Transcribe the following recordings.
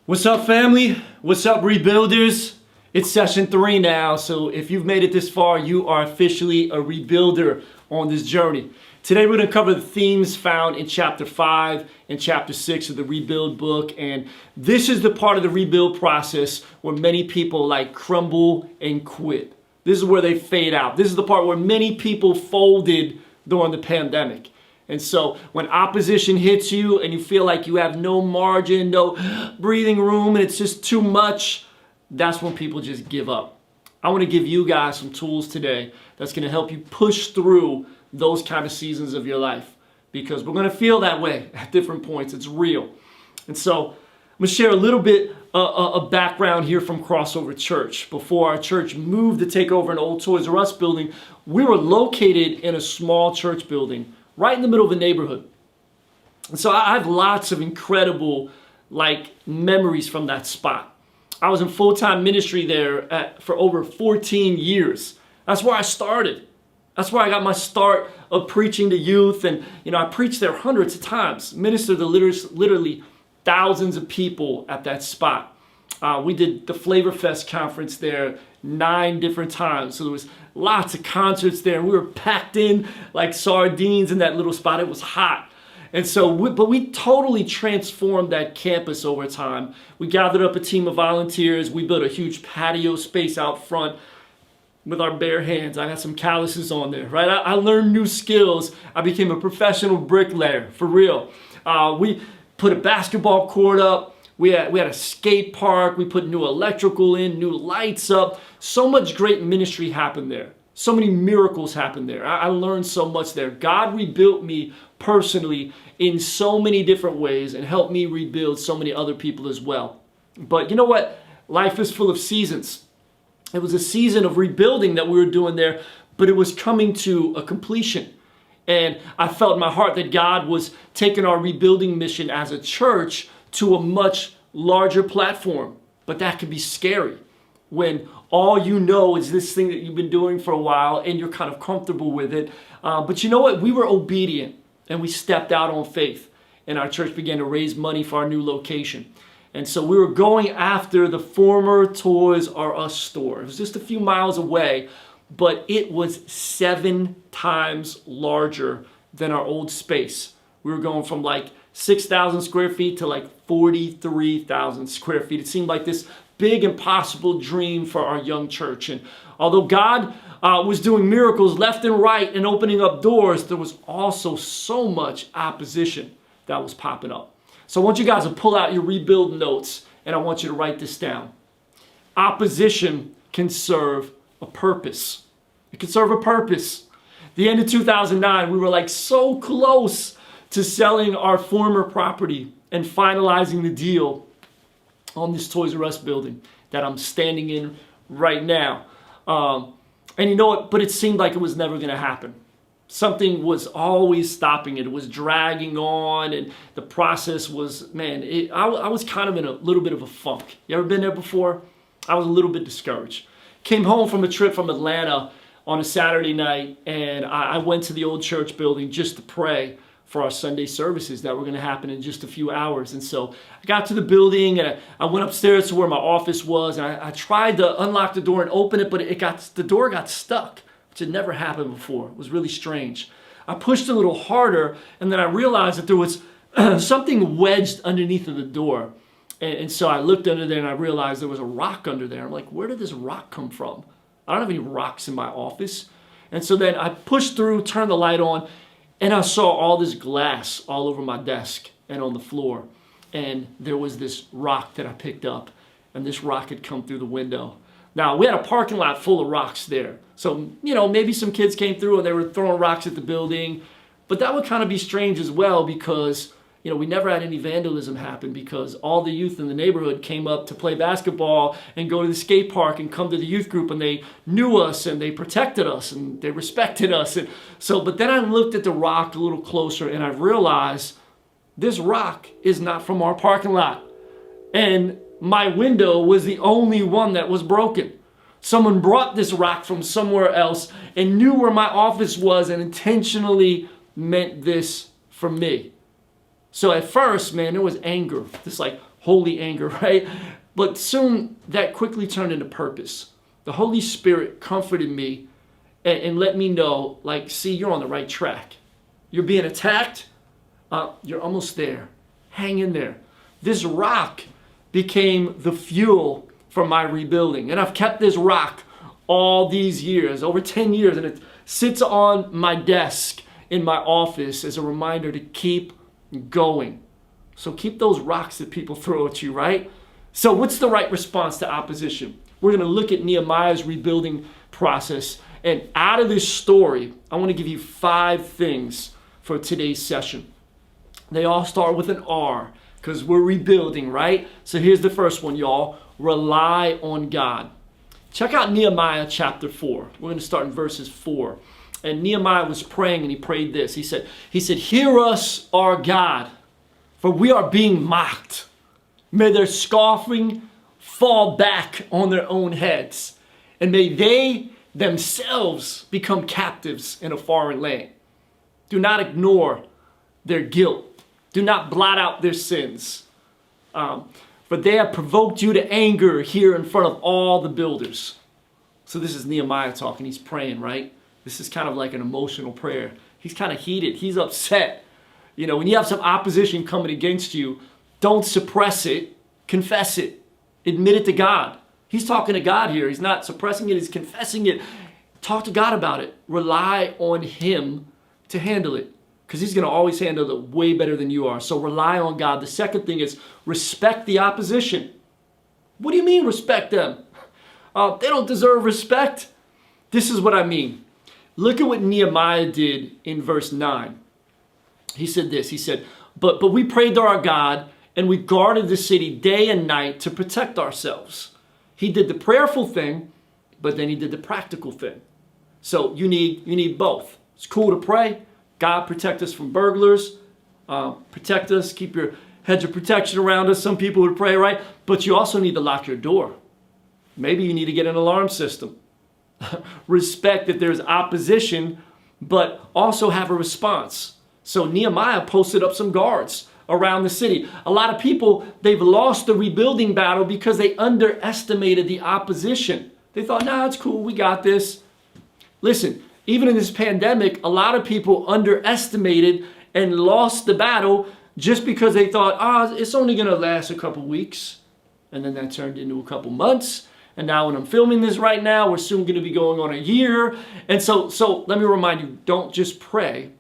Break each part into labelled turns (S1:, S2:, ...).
S1: What's up, family? What's up, rebuilders? It's session 3 now, so if you've made it this far, you are officially a rebuilder on this journey. Today we're going to cover the themes found in chapter 5 and chapter 6 of the Rebuild book, and this is the part of the rebuild process where many people crumble and quit. This is where they fade out. This is the part where many people folded during the pandemic. And so when opposition hits you and you feel like you have no margin, no breathing room, and it's just too much, that's when people just give up. I want to give you guys some tools today that's going to help you push through those kind of seasons of your life, because we're going to feel that way at different points. It's real. And so I'm going to share a little bit of background here from Crossover Church. Before our church moved to take over an old Toys R Us building, we were located in a small church building right in the middle of a neighborhood. And so I have lots of incredible memories from that spot. I was in full-time ministry there for over 14 years. That's where I started. That's where I got my start of preaching to youth. And I preached there hundreds of times, ministered to literally thousands of people at that spot. We did the Flavor Fest conference there 9 different times. So there was lots of concerts there. We were packed in like sardines in that little spot. It was hot. And so, we totally transformed that campus over time. We gathered up a team of volunteers. We built a huge patio space out front with our bare hands. I got some calluses on there, right? I learned new skills. I became a professional bricklayer, for real. We put a basketball court up. We had a skate park. We put new electrical in, new lights up. So much great ministry happened there. So many miracles happened there. I learned so much there. God rebuilt me personally in so many different ways and helped me rebuild so many other people as well. But you know what? Life is full of seasons. It was a season of rebuilding that we were doing there, but it was coming to a completion. And I felt in my heart that God was taking our rebuilding mission as a church to a much larger platform. But that can be scary when all you know is this thing that you've been doing for a while and you're kind of comfortable with it. But you know what? We were obedient and we stepped out on faith, and our church began to raise money for our new location. And so we were going after the former Toys R Us store. It was just a few miles away, but it was 7 times larger than our old space. We were going from 6,000 square feet to 43,000 square feet. It seemed like this big, impossible dream for our young church. And although God was doing miracles left and right and opening up doors, there was also so much opposition that was popping up. So I want you guys to pull out your rebuild notes, and I want you to write this down. Opposition can serve a purpose. It can serve a purpose. The end of 2009, we were so close to selling our former property and finalizing the deal on this Toys R Us building that I'm standing in right now. And you know what? But it seemed like it was never going to happen. Something was always stopping it. It was dragging on, and the process was, I was kind of in a little bit of a funk. You ever been there before? I was a little bit discouraged. Came home from a trip from Atlanta on a Saturday night, and I went to the old church building just to pray for our Sunday services that were going to happen in just a few hours. And so I got to the building, and I went upstairs to where my office was, and I tried to unlock the door and open it, but the door got stuck, which had never happened before. It was really strange. I pushed a little harder, and then I realized that there was something wedged underneath of the door. And so I looked under there, and I realized there was a rock under there. I'm like, where did this rock come from? I don't have any rocks in my office. And so then I pushed through, turned the light on, and I saw all this glass all over my desk and on the floor. And there was this rock that I picked up, and this rock had come through the window. Now, we had a parking lot full of rocks there. So, maybe some kids came through and they were throwing rocks at the building. But that would kind of be strange as well, because we never had any vandalism happen, because all the youth in the neighborhood came up to play basketball and go to the skate park and come to the youth group, and they knew us and they protected us and they respected us. And so, but then I looked at the rock a little closer, and I realized this rock is not from our parking lot. And my window was the only one that was broken. Someone brought this rock from somewhere else and knew where my office was and intentionally meant this for me. So at first, man, there was anger, this like holy anger, right? But soon that quickly turned into purpose. The Holy Spirit comforted me and let me know, like, see, you're on the right track. You're being attacked. You're almost there. Hang in there. This rock became the fuel for my rebuilding. And I've kept this rock all these years, over 10 years, and it sits on my desk in my office as a reminder to keep going. So keep those rocks that people throw at you, right? So what's the right response to opposition? We're going to look at Nehemiah's rebuilding process. And out of this story, I want to give you 5 things for today's session. They all start with an R because we're rebuilding, right? So here's the first one, y'all. Rely on God. Check out Nehemiah chapter 4. We're going to start in verses 4. And Nehemiah was praying and he prayed this. He said, hear us, our God, for we are being mocked. May their scoffing fall back on their own heads. And may they themselves become captives in a foreign land. Do not ignore their guilt. Do not blot out their sins. For they have provoked you to anger here in front of all the builders. So this is Nehemiah talking. He's praying, right? This is kind of like an emotional prayer. He's kind of heated. He's upset. You know, when you have some opposition coming against you, don't suppress it. Confess it. Admit it to God. He's talking to God here. He's not suppressing it. He's confessing it. Talk to God about it. Rely on Him to handle it, because He's going to always handle it way better than you are. So rely on God. The second thing is respect the opposition. What do you mean respect them? They don't deserve respect. This is what I mean. Look at what Nehemiah did in verse 9. He said this. He said, but we prayed to our God and we guarded the city day and night to protect ourselves. He did the prayerful thing, but then he did the practical thing. So you need both. It's cool to pray. God, protect us from burglars. Protect us. Keep your hedge of protection around us. Some people would pray, right? But you also need to lock your door. Maybe you need to get an alarm system. Respect that there's opposition, but also have a response. So Nehemiah posted up some guards around the city. A lot of people, they've lost the rebuilding battle because they underestimated the opposition. They thought, nah, it's cool. We got this. Listen, even in this pandemic, a lot of people underestimated and lost the battle just because they thought, it's only going to last a couple weeks. And then that turned into a couple months. And now when I'm filming this right now, we're soon going to be going on a year. And so let me remind you, don't just pray,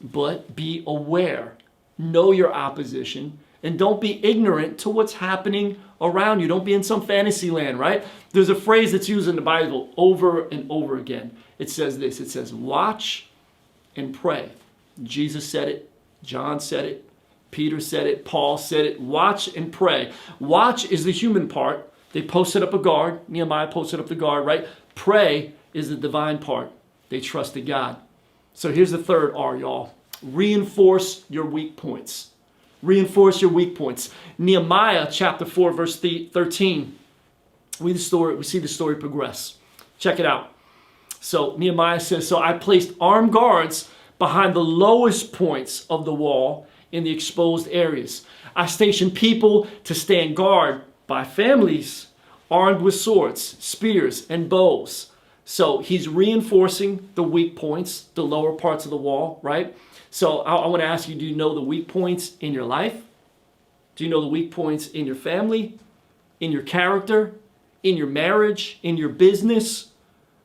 S1: but be aware. Know your opposition. And don't be ignorant to what's happening around you. Don't be in some fantasy land, right? There's a phrase that's used in the Bible over and over again. It says this. It says, watch and pray. Jesus said it. John said it. Peter said it. Paul said it. Watch and pray. Watch is the human part. They posted up a guard. Nehemiah posted up the guard, right? Pray is the divine part. They trusted God. So here's the third R, y'all. Reinforce your weak points. Reinforce your weak points. Nehemiah chapter 4, verse 13. We see the story progress. Check it out. So Nehemiah says, so I placed armed guards behind the lowest points of the wall in the exposed areas. I stationed people to stand guard by families, armed with swords, spears, and bows. So he's reinforcing the weak points, the lower parts of the wall, right? So I want to ask you, do you know the weak points in your life? Do you know the weak points in your family, in your character, in your marriage, in your business?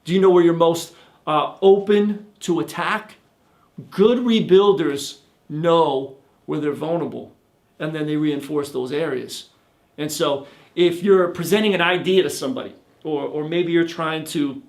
S1: Do you know where you're most open to attack? Good rebuilders know where they're vulnerable, and then they reinforce those areas. And so if you're presenting an idea to somebody, or maybe you're trying to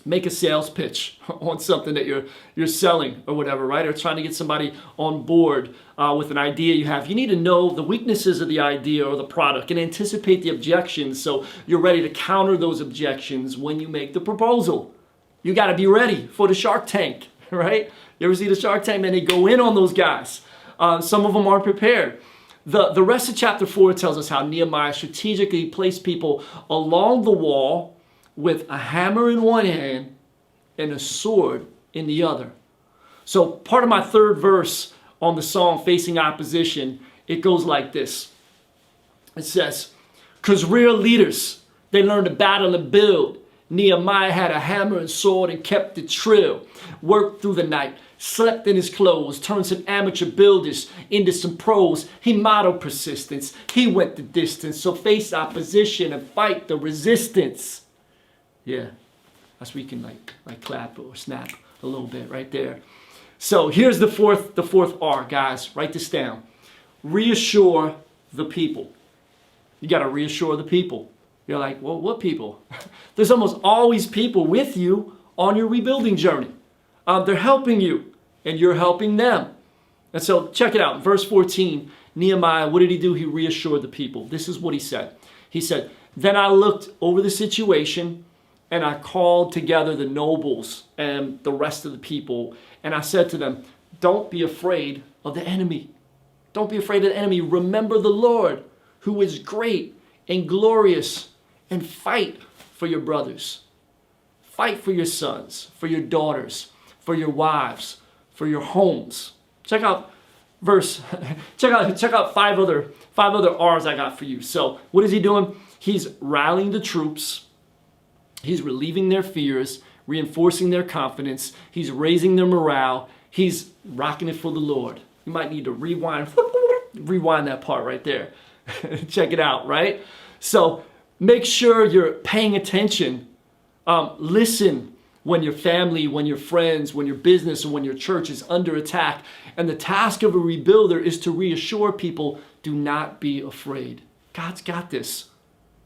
S1: make a sales pitch on something that you're selling or whatever, right? Or trying to get somebody on board with an idea you have. You need to know the weaknesses of the idea or the product and anticipate the objections so you're ready to counter those objections when you make the proposal. You got to be ready for the Shark Tank, right? You ever see the Shark Tank? Man, they go in on those guys. Some of them aren't prepared. The rest of chapter 4 tells us how Nehemiah strategically placed people along the wall with a hammer in one hand and a sword in the other. So part of my third verse on the song Facing Opposition, it goes like this. It says, because real leaders, they learn to battle and build. Nehemiah had a hammer and sword and kept it trill. Worked through the night, slept in his clothes, turned some amateur builders into some pros. He modeled persistence. He went the distance. So face opposition and fight the resistance. Yeah, that's where you can like clap or snap a little bit right there. So here's the fourth R, guys. Write this down. Reassure the people. You got to reassure the people. You're like, well, what people? There's almost always people with you on your rebuilding journey. They're helping you, and you're helping them. And so check it out. Verse 14, Nehemiah, what did he do? He reassured the people. This is what he said. He said, then I looked over the situation, and I called together the nobles and the rest of the people, and I said to them, don't be afraid of the enemy. Don't be afraid of the enemy. Remember the Lord, who is great and glorious, and fight for your brothers. Fight for your sons, for your daughters, for your wives, for your homes. Check out check out five other R's I got for you. So what is he doing? He's rallying the troops. He's relieving their fears, reinforcing their confidence. He's raising their morale. He's rocking it for the Lord. You might need to rewind that part right there. Check it out, right? So make sure you're paying attention. Listen when your family, when your friends, when your business, or when your church is under attack. And the task of a rebuilder is to reassure people, do not be afraid. God's got this.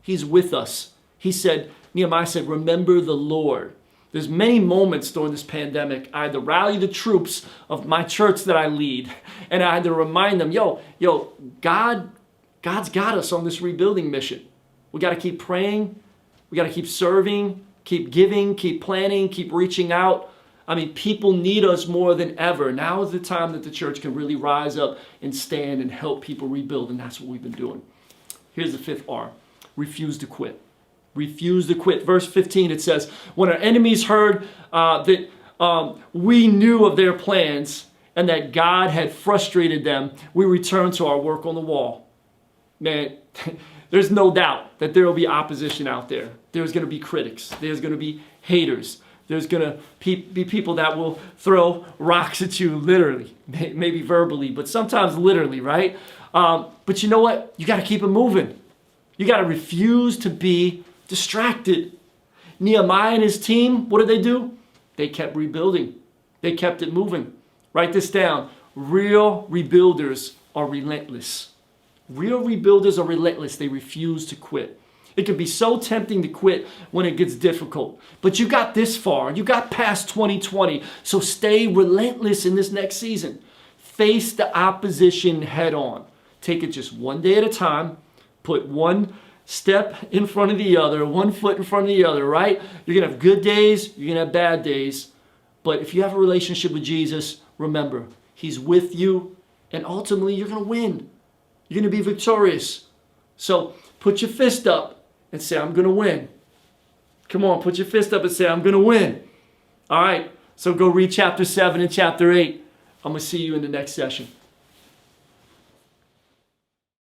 S1: He's with us. Nehemiah said, remember the Lord. There's many moments during this pandemic, I had to rally the troops of my church that I lead. And I had to remind them, God's got us on this rebuilding mission. We got to keep praying. We got to keep serving, keep giving, keep planning, keep reaching out. I mean, people need us more than ever. Now is the time that the church can really rise up and stand and help people rebuild. And that's what we've been doing. Here's the fifth R. Refuse to quit. Refuse to quit. Verse 15, it says, when our enemies heard that we knew of their plans and that God had frustrated them, we returned to our work on the wall. Man, there's no doubt that there will be opposition out there. There's going to be critics. There's going to be haters. There's going to be people that will throw rocks at you literally, maybe verbally, but sometimes literally, right? But you know what? You got to keep it moving. You got to refuse to be distracted. Nehemiah and his team, what did they do? They kept rebuilding. They kept it moving. Write this down. Real rebuilders are relentless. Real rebuilders are relentless. They refuse to quit. It can be so tempting to quit when it gets difficult. But you got this far. You got past 2020. So stay relentless in this next season. Face the opposition head on. Take it just one day at a time. Put one step in front of the other, one foot in front of the other, right? You're going to have good days. You're going to have bad days. But if you have a relationship with Jesus, remember, he's with you. And ultimately, you're going to win. You're going to be victorious. So put your fist up and say, I'm going to win. Come on, put your fist up and say, I'm going to win. All right, so go read chapter 7 and chapter 8. I'm going to see you in the next session.